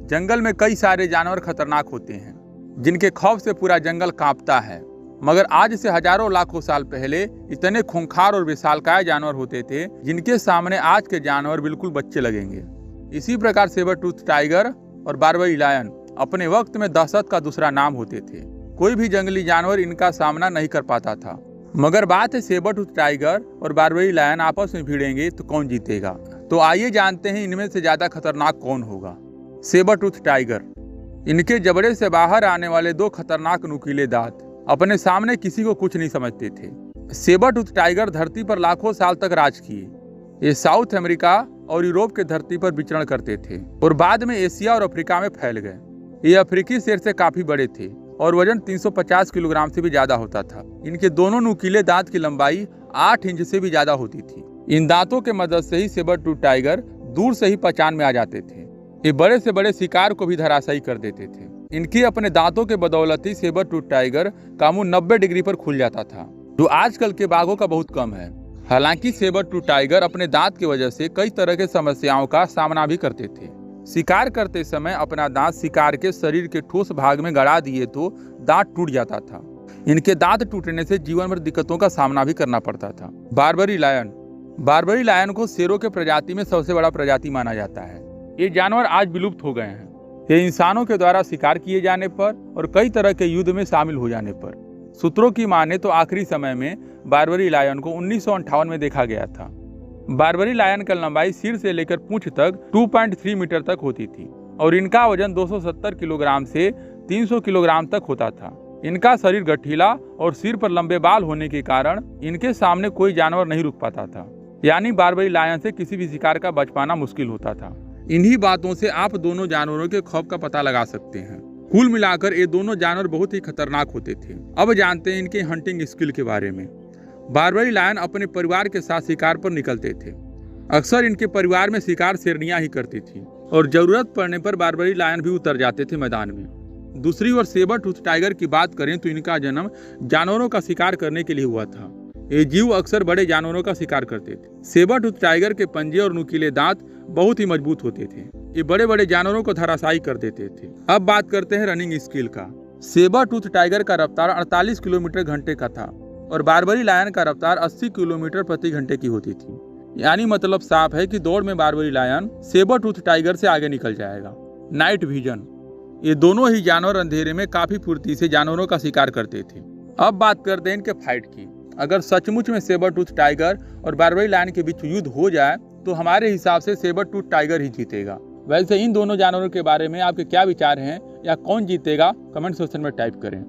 जंगल में कई सारे जानवर खतरनाक होते हैं जिनके खौफ से पूरा जंगल कांपता है। मगर आज से हजारों लाखों साल पहले इतने खूंखार और विशालकाय जानवर होते थे जिनके सामने आज के जानवर बिल्कुल बच्चे लगेंगे। इसी प्रकार सेबर टूथ टाइगर और बारबरी लायन अपने वक्त में दहशत का दूसरा नाम होते थे। कोई भी जंगली जानवर इनका सामना नहीं कर पाता था। मगर बात है सेबर टूथ टाइगर और बारबरी लायन आपस में भिड़ेंगे तो कौन जीतेगा। तो आइए जानते हैं इनमें से ज्यादा खतरनाक कौन होगा। Sabre tooth tiger. इनके जबड़े से बाहर आने वाले दो खतरनाक नुकीले दांत अपने सामने किसी को कुछ नहीं समझते थे। सेबर टूथ टाइगर धरती पर लाखों साल तक राज किए। ये साउथ अमेरिका और यूरोप के धरती पर विचरण करते थे और बाद में एशिया और अफ्रीका में फैल गए। ये अफ्रीकी शेर से काफी बड़े थे और वजन 350 किलोग्राम से भी ज्यादा होता था। इनके दोनों नुकीले दांत की लंबाई 8 इंच से भी ज्यादा होती थी। इन दांतों के मदद से ही सेबर टूथ टाइगर दूर से ही पहचान में आ जाते थे। ये बड़े से बड़े शिकार को भी धराशायी कर देते थे। इनके अपने दांतों के बदौलत ही सेबर टूथ टाइगर का मुंह 90 डिग्री पर खुल जाता था, जो आजकल के बाघों का बहुत कम है। हालांकि सेबर टूथ टाइगर अपने दांत की वजह से कई तरह के समस्याओं का सामना भी करते थे। शिकार करते समय अपना दांत शिकार के शरीर के ठोस भाग में गड़ा दिए तो दांत टूट जाता था। इनके दांत टूटने से जीवन भर दिक्कतों का सामना भी करना पड़ता था। बारबरी लायन। बारबरी लायन को शेरों के प्रजाति में सबसे बड़ा प्रजाति माना जाता है। ये जानवर आज विलुप्त हो गए हैं। ये इंसानों के द्वारा शिकार किए जाने पर और कई तरह के युद्ध में शामिल हो जाने पर। सूत्रों की माने तो आखिरी समय में बारबरी लायन को 1958 में देखा गया था। बारबरी लायन की लंबाई सिर से लेकर पूंछ तक 2.3 मीटर तक होती थी और इनका वजन 270 किलोग्राम से 300 किलोग्राम तक होता था। इनका शरीर गठीला और सिर पर लंबे बाल होने के कारण इनके सामने कोई जानवर नहीं रुक पाता था। यानी बारबरी लायन से किसी भी शिकार का बच पाना मुश्किल होता था। इन्हीं बातों से आप दोनों जानवरों के खौफ का पता लगा सकते हैं। कुल मिलाकर ये दोनों जानवर बहुत ही खतरनाक होते थे। अब जानते हैं इनके हंटिंग स्किल के बारे में। बारबरी लायन अपने परिवार के साथ शिकार पर निकलते थे। अक्सर इनके परिवार में शिकार शेरनियां ही करती थी और जरूरत पड़ने पर बारबरी लायन भी उतर जाते थे मैदान में। दूसरी ओर सेबर टूथ टाइगर की बात करें तो इनका जन्म जानवरों का शिकार करने के लिए हुआ था। ये जीव अक्सर बड़े जानवरों का शिकार करते थे। सेबर टूथ टाइगर के पंजे और नुकीले दांत बहुत ही मजबूत होते थे। ये बड़े बड़े जानवरों को धराशायी कर देते थे। अब बात करते हैं रनिंग स्किल का। सेबर टूथ टाइगर का रफ्तार 48 किलोमीटर घंटे का था और बारबरी लायन का रफ्तार 80 किलोमीटर प्रति घंटे की होती थी। यानी मतलब साफ है कि दौड़ में barbary lion sabre tooth tiger से आगे निकल जाएगा। Night vision. ये दोनों ही जानवर अंधेरे में काफी फुर्ती से जानवरों का शिकार करते थे। अब बात करते हैं इनके फाइट की। अगर सचमुच में सेबर टूथ टाइगर और बारबरी लायन के बीच युद्ध हो जाए तो हमारे हिसाब से सेबर टूथ टाइगर ही जीतेगा। वैसे इन दोनों जानवरों के बारे में आपके क्या विचार हैं या कौन जीतेगा, कमेंट सेक्शन में टाइप करें।